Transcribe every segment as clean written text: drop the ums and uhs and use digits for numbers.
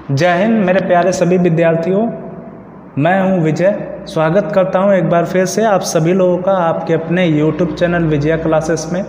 जय हिंद मेरे प्यारे सभी विद्यार्थियों, मैं हूं विजय। स्वागत करता हूं एक बार फिर से आप सभी लोगों का आपके अपने YouTube चैनल विजया क्लासेस में।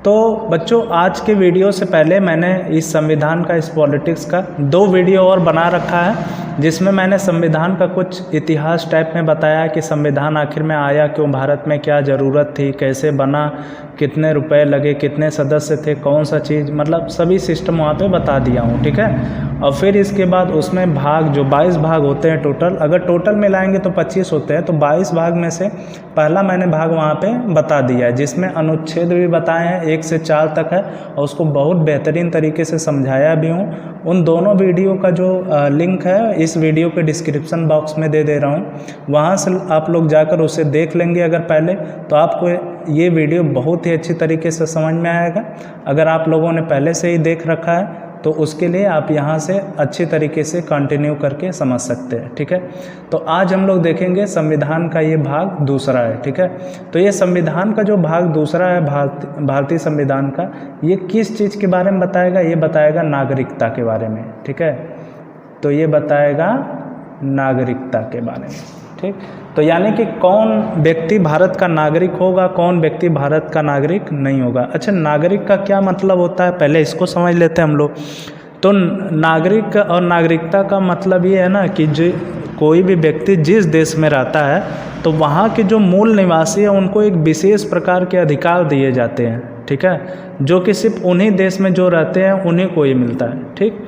तो बच्चों, आज के वीडियो से पहले मैंने इस संविधान का, इस पॉलिटिक्स का 2 वीडियो और बना रखा है, जिसमें मैंने संविधान का कुछ इतिहास टाइप में बताया कि संविधान आखिर में आया क्यों, भारत में क्या ज़रूरत थी, कैसे बना, कितने रुपए लगे, कितने सदस्य थे, कौन सा चीज़, मतलब सभी सिस्टम वहाँ पे बता दिया हूँ। ठीक है। और फिर इसके बाद उसमें भाग, जो 22 भाग होते हैं टोटल, अगर टोटल मिलाएंगे तो 25 होते हैं, तो 22 भाग में से पहला मैंने भाग वहाँ पे बता दिया है, जिसमें अनुच्छेद भी बताए हैं, 1 से 4 तक है, और उसको बहुत बेहतरीन तरीके से समझाया भी हूँ। उन दोनों वीडियो का जो लिंक है इस वीडियो के डिस्क्रिप्शन बॉक्स में दे रहा हूँ, वहाँ से आप लोग जाकर उसे देख लेंगे अगर पहले, तो आपको ये वीडियो बहुत ही अच्छी तरीके से समझ में आएगा। अगर आप लोगों ने पहले से ही देख रखा है तो उसके लिए आप यहाँ से अच्छी तरीके से कंटिन्यू करके समझ सकते हैं। ठीक है। तो आज हम लोग देखेंगे संविधान का ये भाग दूसरा है। ठीक है। तो ये संविधान का जो भाग दूसरा है, भारतीय संविधान का, ये किस चीज़ के बारे में बताएगा? ये बताएगा नागरिकता के बारे में। ठीक है। तो ये बताएगा नागरिकता के बारे में। ठीक। तो यानी कि कौन व्यक्ति भारत का नागरिक होगा, कौन व्यक्ति भारत का नागरिक नहीं होगा। अच्छा, नागरिक का क्या मतलब होता है, पहले इसको समझ लेते हैं हम लोग। तो नागरिक और नागरिकता का मतलब ये है ना कि जो कोई भी व्यक्ति जिस देश में रहता है तो वहाँ के जो मूल निवासी हैं उनको एक विशेष प्रकार के अधिकार दिए जाते हैं। ठीक है। जो कि सिर्फ उन्हीं देश में जो रहते हैं उन्हीं को ही मिलता है। ठीक।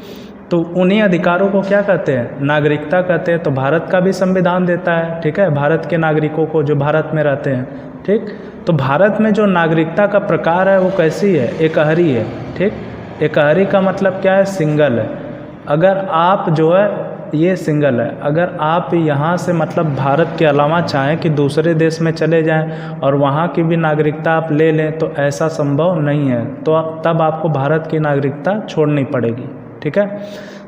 तो उन्हीं अधिकारों को क्या कहते हैं? नागरिकता कहते हैं। तो भारत का भी संविधान देता है। ठीक है। भारत के नागरिकों को जो भारत में रहते हैं। ठीक। तो भारत में जो नागरिकता का प्रकार है वो कैसी है? एकहरी है। ठीक। एकहरी का मतलब क्या है? सिंगल है। अगर आप जो है, ये सिंगल है, अगर आप यहाँ से मतलब भारत के अलावा चाहें कि दूसरे देश में चले जाएं और वहाँ की भी नागरिकता आप ले लें तो ऐसा संभव नहीं है। तो तब आपको भारत की नागरिकता छोड़नी पड़ेगी। ठीक है।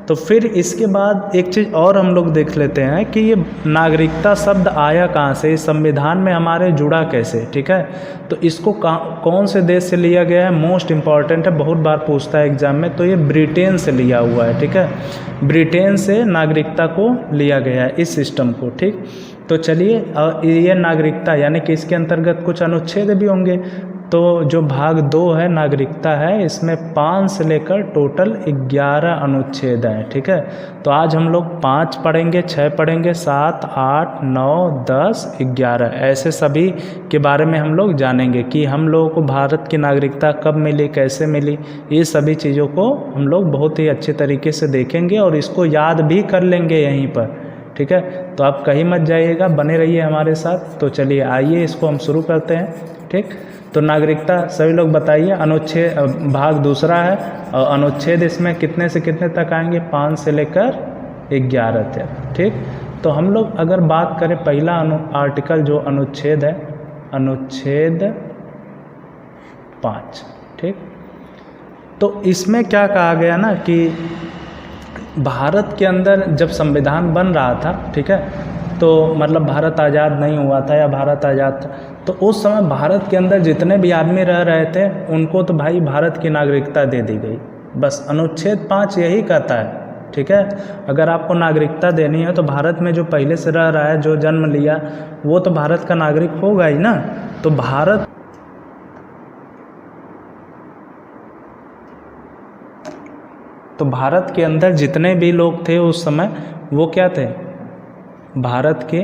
तो फिर इसके बाद एक चीज़ और हम लोग देख लेते हैं कि ये नागरिकता शब्द आया कहाँ से, इस संविधान में हमारे जुड़ा कैसे। ठीक है। तो इसको कौन से देश से लिया गया है? मोस्ट इम्पॉर्टेंट है, बहुत बार पूछता है एग्जाम में। तो ये ब्रिटेन से लिया हुआ है। ठीक है। ब्रिटेन से नागरिकता को लिया गया है, इस सिस्टम को। ठीक। तो चलिए, ये नागरिकता यानी कि इसके अंतर्गत कुछ अनुच्छेद भी होंगे। तो जो भाग 2 है, नागरिकता है, इसमें 5 से लेकर टोटल 11 अनुच्छेद हैं। ठीक है। तो आज हम लोग 5 पढ़ेंगे, 6 पढ़ेंगे, 7, 8, 9, 10, 11 ऐसे सभी के बारे में हम लोग जानेंगे कि हम लोगों को भारत की नागरिकता कब मिली, कैसे मिली। ये सभी चीज़ों को हम लोग बहुत ही अच्छे तरीके से देखेंगे और इसको याद भी कर लेंगे यहीं पर। ठीक है। तो आप कहीं मत जाइएगा, बने रहिए हमारे साथ। तो चलिए आइए इसको हम शुरू करते हैं। ठीक। तो नागरिकता सभी लोग बताइए, अनुच्छेद भाग दूसरा है और अनुच्छेद इसमें कितने से कितने तक आएंगे? 5 से लेकर 11 तक। ठीक। तो हम लोग अगर बात करें पहला आर्टिकल जो अनुच्छेद है, अनुच्छेद 5। ठीक। तो इसमें क्या कहा गया ना कि भारत के अंदर जब संविधान बन रहा था, ठीक है, तो मतलब भारत आज़ाद नहीं हुआ था या भारत आज़ाद था, तो उस समय भारत के अंदर जितने भी आदमी रह रहे थे उनको तो भाई भारत की नागरिकता दे दी गई। बस अनुच्छेद 5 यही कहता है। ठीक है। अगर आपको नागरिकता देनी है तो भारत में जो पहले से रह रहा है, जो जन्म लिया, वो तो भारत का नागरिक होगा ही ना। तो भारत के अंदर जितने भी लोग थे उस समय, वो क्या थे? भारत के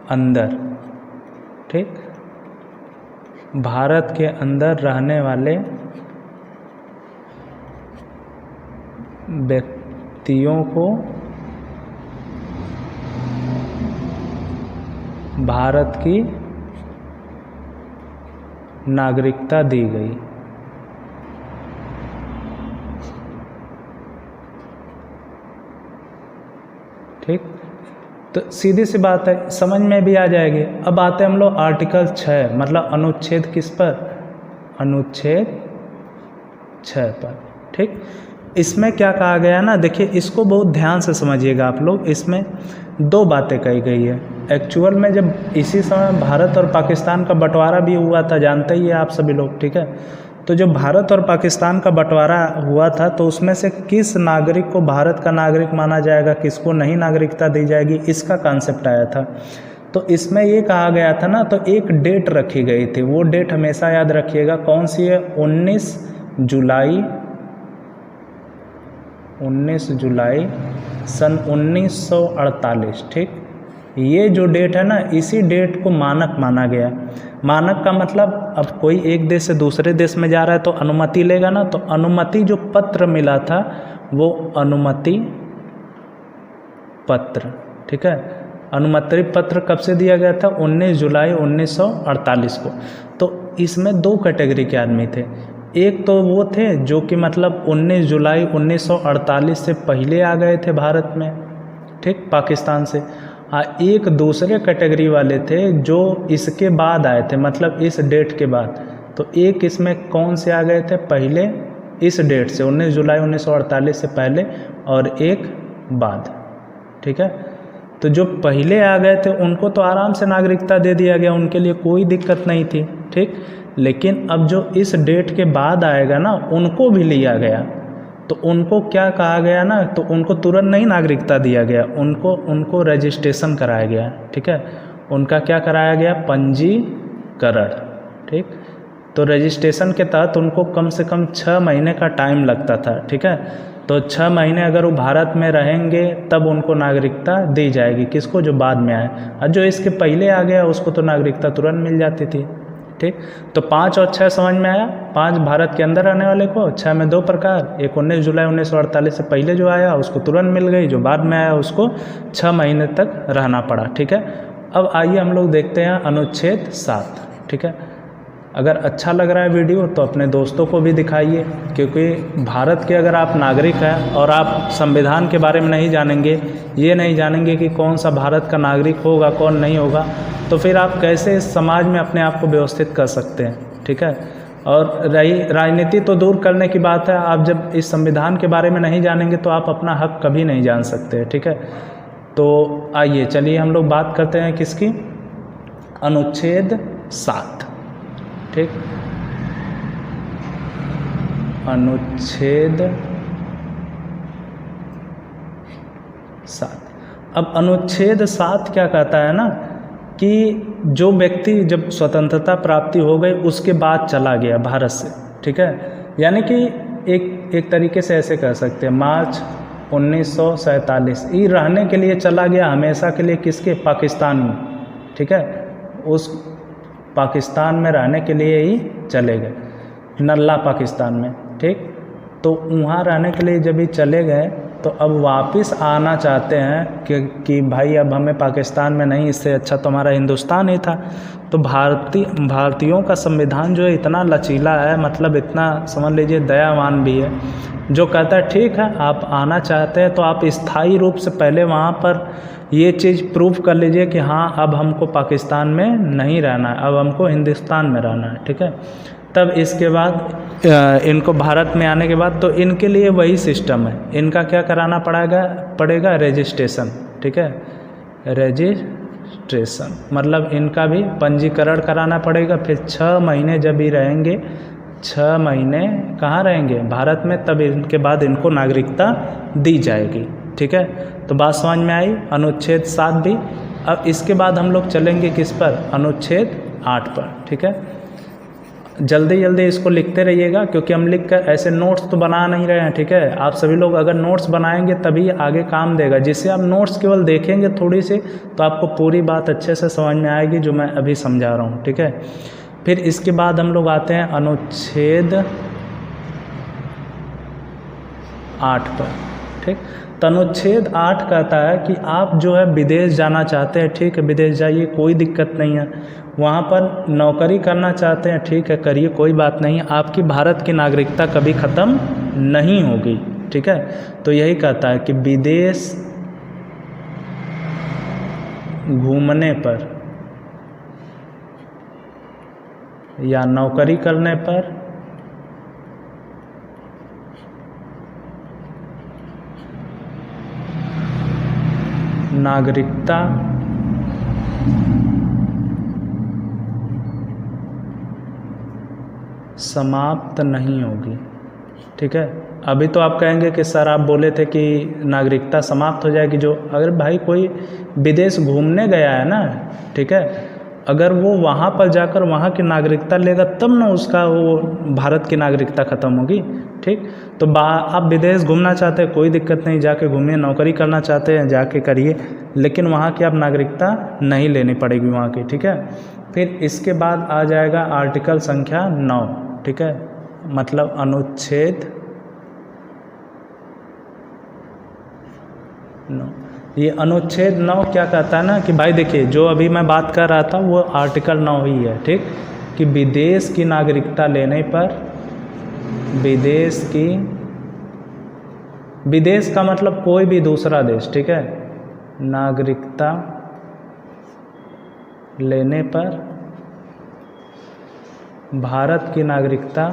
अंदर। ठीक। भारत के अंदर रहने वाले व्यक्तियों को भारत की नागरिकता दी गई। ठीक। तो सीधी सी बात है, समझ में भी आ जाएगी। अब आते हैं हम लोग आर्टिकल 6, मतलब अनुच्छेद किस पर? अनुच्छेद 6 पर। ठीक। इसमें क्या कहा गया ना, देखिए इसको बहुत ध्यान से समझिएगा आप लोग। इसमें 2 बातें कही गई है। एक्चुअल में जब इसी समय भारत और पाकिस्तान का बंटवारा भी हुआ था, जानते ही हैं आप सभी लोग। ठीक है। तो जो भारत और पाकिस्तान का बंटवारा हुआ था तो उसमें से किस नागरिक को भारत का नागरिक माना जाएगा, किसको नहीं नागरिकता दी जाएगी, इसका कॉन्सेप्ट आया था। तो इसमें ये कहा गया था ना, तो एक डेट रखी गई थी, वो डेट हमेशा याद रखिएगा, कौन सी है, 19 जुलाई सन 1948। ठीक, ये जो डेट है ना, इसी डेट को मानक माना गया। मानक का मतलब, अब कोई एक देश से दूसरे देश में जा रहा है तो अनुमति लेगा ना, तो अनुमति जो पत्र मिला था वो अनुमति पत्र, ठीक है, अनुमति पत्र कब से दिया गया था, 19 जुलाई 1948 को। तो इसमें दो कैटेगरी के आदमी थे, एक तो वो थे जो कि मतलब 19 जुलाई 1948 से पहले आ गए थे भारत में, ठीक, पाकिस्तान से। एक दूसरे कैटेगरी वाले थे जो इसके बाद आए थे, मतलब इस डेट के बाद। तो एक इसमें कौन से आ गए थे, पहले इस डेट से 19 जुलाई 1948 से पहले, और एक बाद, ठीक है। तो जो पहले आ गए थे उनको तो आराम से नागरिकता दे दिया गया, उनके लिए कोई दिक्कत नहीं थी, ठीक। लेकिन अब जो इस डेट के बाद आएगा ना, उनको भी लिया गया। तो उनको क्या कहा गया ना, तो उनको तुरंत नहीं नागरिकता दिया गया, उनको रजिस्ट्रेशन कराया गया, ठीक है। उनका क्या कराया गया, पंजीकरण, ठीक। तो रजिस्ट्रेशन के तहत उनको कम से कम 6 महीने का टाइम लगता था, ठीक है। तो 6 महीने अगर वो भारत में रहेंगे तब उनको नागरिकता दी जाएगी, किसको, जो बाद में आए। और जो इसके पहले आ गया उसको तो नागरिकता तुरंत मिल जाती थी, ठीक। तो 5 और 6 समझ में आया। 5 भारत के अंदर रहने वाले को, 6 में 2 प्रकार, एक 19 जुलाई 1948 से पहले जो आया उसको तुरंत मिल गई, जो बाद में आया उसको 6 महीने तक रहना पड़ा, ठीक है। अब आइए हम लोग देखते हैं अनुच्छेद 7, ठीक है। अगर अच्छा लग रहा है वीडियो तो अपने दोस्तों को भी दिखाइए, क्योंकि भारत के अगर आप नागरिक हैं और आप संविधान के बारे में नहीं जानेंगे, ये नहीं जानेंगे कि कौन सा भारत का नागरिक होगा कौन नहीं होगा, तो फिर आप कैसे इस समाज में अपने आप को व्यवस्थित कर सकते हैं, ठीक है। और रही राजनीति तो दूर करने की बात है, आप जब इस संविधान के बारे में नहीं जानेंगे तो आप अपना हक कभी नहीं जान सकते, ठीक है। तो आइए चलिए हम लोग बात करते हैं किसकी, अनुच्छेद 7, ठीक। अनुच्छेद 7। अब अनुच्छेद 7 क्या कहता है ना, कि जो व्यक्ति जब स्वतंत्रता प्राप्ति हो गई उसके बाद चला गया भारत से, ठीक है, यानी कि एक तरीके से ऐसे कह सकते हैं, मार्च 1947 ये रहने के लिए चला गया हमेशा के लिए, किसके, पाकिस्तान में, ठीक है। उस पाकिस्तान में रहने के लिए ही चले गए, नल्ला पाकिस्तान में, ठीक। तो वहाँ रहने के लिए जब भी चले गए तो अब वापस आना चाहते हैं कि भाई अब हमें पाकिस्तान में नहीं, इससे अच्छा तो हमारा हिंदुस्तान ही था। तो भारतीयों का संविधान जो है इतना लचीला है, मतलब इतना समझ लीजिए दयावान भी है, जो कहता है ठीक है आप आना चाहते हैं तो आप स्थायी रूप से पहले वहाँ पर ये चीज़ प्रूव कर लीजिए कि हाँ अब हमको पाकिस्तान में नहीं रहना है, अब हमको हिंदुस्तान में रहना है, ठीक है। तब इसके बाद इनको भारत में आने के बाद तो इनके लिए वही सिस्टम है, इनका क्या कराना पड़ेगा रजिस्ट्रेशन, ठीक है। रजिस्ट्रेशन मतलब इनका भी पंजीकरण कराना पड़ेगा। फिर 6 महीने जब भी रहेंगे, 6 महीने कहाँ रहेंगे, भारत में, तब इनके बाद इनको नागरिकता दी जाएगी, ठीक है। तो बात समझ में आई, अनुच्छेद 7 भी। अब इसके बाद हम लोग चलेंगे किस पर, अनुच्छेद 8 पर, ठीक है। जल्दी जल्दी इसको लिखते रहिएगा, क्योंकि हम लिख कर ऐसे नोट्स तो बना नहीं रहे हैं, ठीक है। आप सभी लोग अगर नोट्स बनाएंगे तभी आगे काम देगा, जिससे आप नोट्स केवल देखेंगे थोड़ी सी तो आपको पूरी बात अच्छे से समझ में आएगी जो मैं अभी समझा रहा हूँ, ठीक है। फिर इसके बाद हम लोग आते हैं अनुच्छेद 8 पर, ठीक। तो अनुच्छेद 8 कहता है कि आप जो है विदेश जाना चाहते हैं, ठीक है, विदेश जाइए, कोई दिक्कत नहीं है। वहाँ पर नौकरी करना चाहते हैं, ठीक है, करिए, कोई बात नहीं है, आपकी भारत की नागरिकता कभी ख़त्म नहीं होगी, ठीक है। तो यही कहता है कि विदेश घूमने पर या नौकरी करने पर नागरिकता समाप्त नहीं होगी। ठीक है, अभी तो आप कहेंगे कि सर आप बोले थे कि नागरिकता समाप्त हो जाएगी जो, अगर भाई कोई विदेश घूमने गया है ना, ठीक है, अगर वो वहाँ पर जाकर वहाँ की नागरिकता लेगा तब ना उसका वो भारत की नागरिकता ख़त्म होगी। ठीक, तो आप विदेश घूमना चाहते हैं, कोई दिक्कत नहीं, जाके घूमिए, नौकरी करना चाहते हैं जाके करिए, लेकिन वहाँ की आप नागरिकता नहीं लेनी पड़ेगी वहाँ की। ठीक है, फिर इसके बाद आ जाएगा आर्टिकल संख्या 9। ठीक है, मतलब अनुच्छेद 9। ये अनुच्छेद 9 क्या कहता है ना कि भाई देखिए, जो अभी मैं बात कर रहा था वो आर्टिकल 9 ही है। ठीक, कि विदेश की नागरिकता लेने पर, विदेश का मतलब कोई भी दूसरा देश, ठीक है, नागरिकता लेने पर भारत की नागरिकता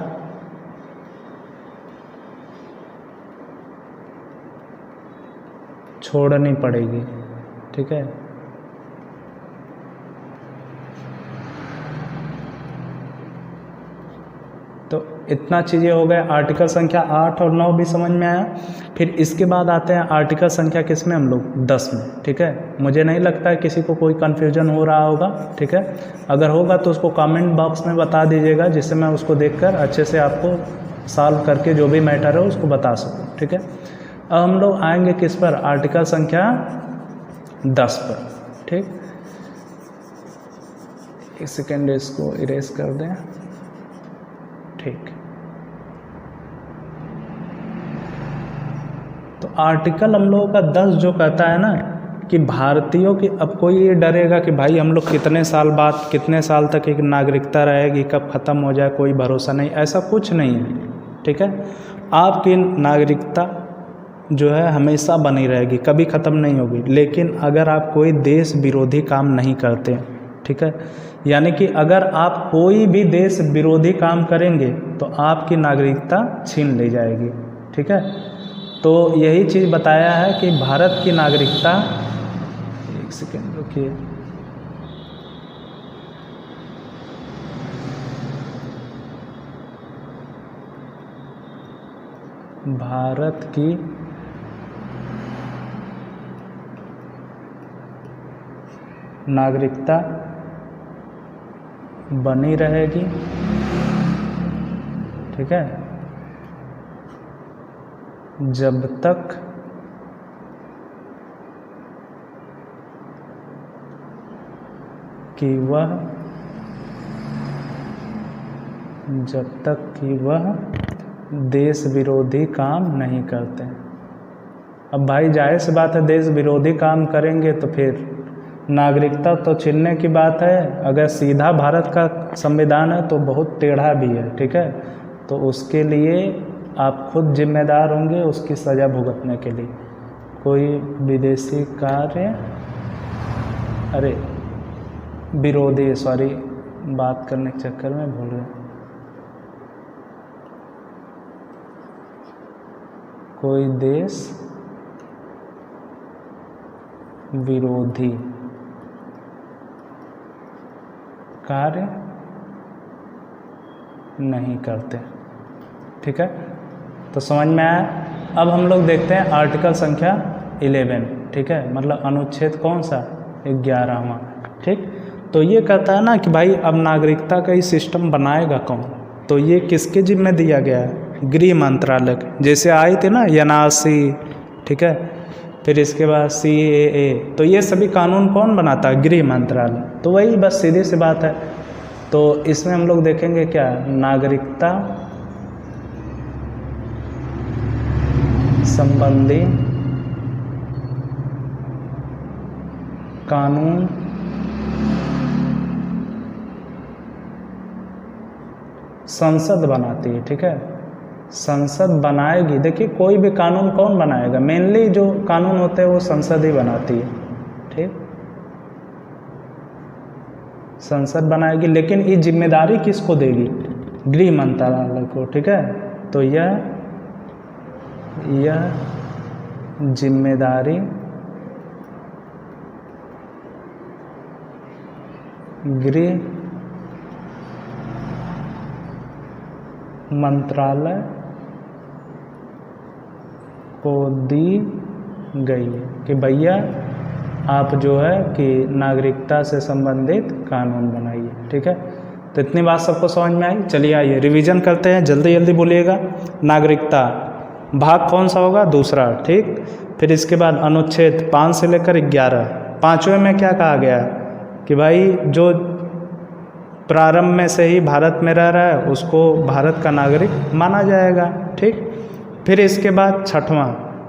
छोड़नी पड़ेगी। ठीक है, तो इतना चीज़ें हो गए। आर्टिकल संख्या 8 और 9 भी समझ में आया। फिर इसके बाद आते हैं आर्टिकल संख्या किस में हम लोग, 10 में। ठीक है, मुझे नहीं लगता है किसी को कोई कन्फ्यूजन हो रहा होगा। ठीक है, अगर होगा तो उसको कमेंट बॉक्स में बता दीजिएगा, जिससे मैं उसको देखकर अच्छे से आपको सॉल्व करके जो भी मैटर है उसको बता सकूँ। ठीक है, अब हम लोग आएंगे किस पर, आर्टिकल संख्या 10 पर। ठीक, एक सेकेंड इसको इरेज कर दें। ठीक, तो आर्टिकल हम लोगों का 10 जो कहता है ना कि भारतीयों की, अब कोई ये डरेगा कि भाई हम लोग कितने साल बाद, कितने साल तक एक नागरिकता रहेगी, कब ख़त्म हो जाए कोई भरोसा नहीं, ऐसा कुछ नहीं है। ठीक है, आपकी नागरिकता जो है हमेशा बनी रहेगी, कभी ख़त्म नहीं होगी, लेकिन अगर आप कोई देश विरोधी काम नहीं करते। ठीक है, यानी कि अगर आप कोई भी देश विरोधी काम करेंगे तो आपकी नागरिकता छीन ली जाएगी। ठीक है, तो यही चीज़ बताया है कि भारत की नागरिकता, एक सेकेंड रुकिए, भारत की नागरिकता बनी रहेगी। ठीक है, जब तक कि वह देश विरोधी काम नहीं करते। अब भाई जाहिर सी बात है, देश विरोधी काम करेंगे तो फिर नागरिकता तो छीनने की बात है। अगर सीधा भारत का संविधान है तो बहुत टेढ़ा भी है। ठीक है, तो उसके लिए आप खुद जिम्मेदार होंगे उसकी सज़ा भुगतने के लिए। कोई विदेशी कार्य, अरे विरोधी, सॉरी बात करने के चक्कर में भूल गए, कोई देश विरोधी कार्य नहीं करते। ठीक है, तो समझ में आया। अब हम लोग देखते हैं आर्टिकल संख्या 11। ठीक है, मतलब अनुच्छेद कौन सा, 11वां। ठीक, तो ये कहता है ना कि भाई अब नागरिकता का ही सिस्टम बनाएगा कौन, तो ये किसके जिम्मे दिया गया है, गृह मंत्रालय। जैसे आई थी ना NRC, ठीक है, फिर इसके बाद CAA, तो ये सभी कानून कौन बनाता है, गृह मंत्रालय। तो वही बस सीधी सी बात है। तो इसमें हम लोग देखेंगे क्या, नागरिकता संबंधी कानून संसद बनाती है। ठीक है, संसद बनाएगी। देखिए कोई भी कानून कौन बनाएगा, मेनली जो कानून होते हैं वो संसद ही बनाती है। ठीक, संसद बनाएगी, लेकिन ये जिम्मेदारी किसको देगी, गृह मंत्रालय को। ठीक है, तो यह जिम्मेदारी गृह मंत्रालय को दी गई है कि भैया आप जो है कि नागरिकता से संबंधित कानून बनाइए। ठीक है, तो इतनी बात सबको समझ में आई। चलिए आइए रिवीजन करते हैं, जल्दी जल्दी बोलिएगा। नागरिकता भाग कौन सा होगा? दूसरा। ठीक, फिर इसके बाद अनुच्छेद 5 से लेकर 11, 5वें में क्या कहा गया कि भाई जो प्रारंभ में से ही भारत में रह रहा है उसको भारत का नागरिक माना जाएगा। ठीक, फिर इसके बाद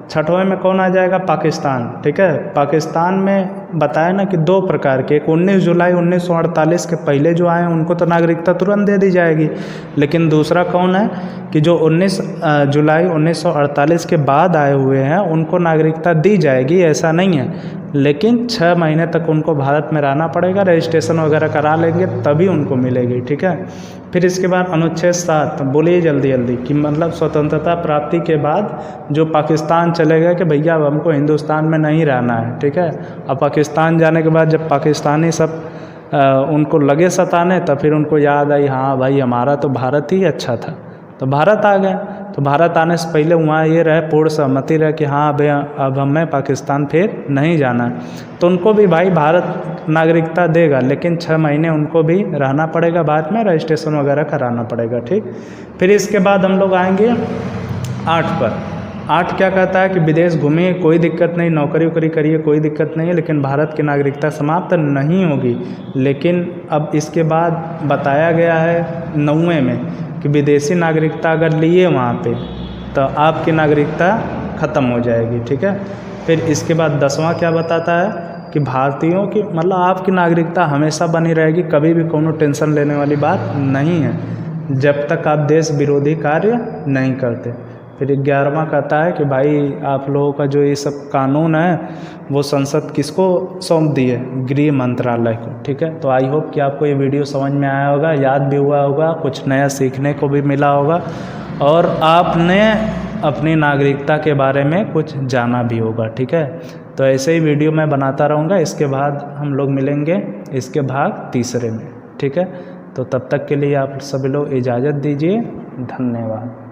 छठवें में कौन आ जाएगा? पाकिस्तान। ठीक है, पाकिस्तान में बताया ना कि 2 प्रकार के, एक 19 जुलाई 1948 के पहले जो आए हैं उनको तो नागरिकता तुरंत दे दी जाएगी, लेकिन दूसरा कौन है कि जो 19 जुलाई 1948 के बाद आए हुए हैं उनको नागरिकता दी जाएगी, ऐसा नहीं है, लेकिन 6 महीने तक उनको भारत में रहना पड़ेगा, रजिस्ट्रेशन वगैरह करा लेंगे तभी उनको मिलेगी। ठीक है, फिर इसके बाद अनुच्छेद 7, बोलिए जल्दी जल्दी, कि मतलब स्वतंत्रता प्राप्ति के बाद जो पाकिस्तान चले गए कि भैया अब हमको हिंदुस्तान में नहीं रहना है। ठीक है, अब पाकिस्तान जाने के बाद जब पाकिस्तानी सब उनको लगे सताने, तब फिर उनको याद आई हाँ भाई हमारा तो भारत ही अच्छा था, तो भारत आ गए। तो भारत आने से पहले वहाँ ये रहे, पूर्ण सहमति रहे कि हाँ भाई अब हमें पाकिस्तान फिर नहीं जाना है, तो उनको भी भाई भारत नागरिकता देगा, लेकिन 6 महीने उनको भी रहना पड़ेगा, बाद में रजिस्ट्रेशन वगैरह कराना पड़ेगा। ठीक, फिर इसके बाद हम लोग आएंगे 8 पर। 8 क्या कहता है कि विदेश घूमिए कोई दिक्कत नहीं, नौकरी वोकरी करिए कोई दिक्कत नहीं है, लेकिन भारत की नागरिकता समाप्त नहीं होगी। लेकिन अब इसके बाद बताया गया है 9वें में कि विदेशी नागरिकता अगर लिए वहाँ पे तो आपकी नागरिकता ख़त्म हो जाएगी। ठीक है, फिर इसके बाद 10वां क्या बताता है कि भारतीयों की मतलब आपकी नागरिकता हमेशा बनी रहेगी, कभी भी कोनो टेंशन लेने वाली बात नहीं है, जब तक आप देश विरोधी कार्य नहीं करते। फिर 11वां कहता है कि भाई आप लोगों का जो ये सब कानून है वो संसद किसको सौंप दी है? गृह मंत्रालय को। ठीक है, तो आई होप कि आपको ये वीडियो समझ में आया होगा, याद भी हुआ होगा, कुछ नया सीखने को भी मिला होगा और आपने अपनी नागरिकता के बारे में कुछ जाना भी होगा। ठीक है, तो ऐसे ही वीडियो मैं बनाता रहूँगा। इसके बाद हम लोग मिलेंगे इसके भाग 3 में। ठीक है, तो तब तक के लिए आप सभी लोग इजाज़त दीजिए। धन्यवाद।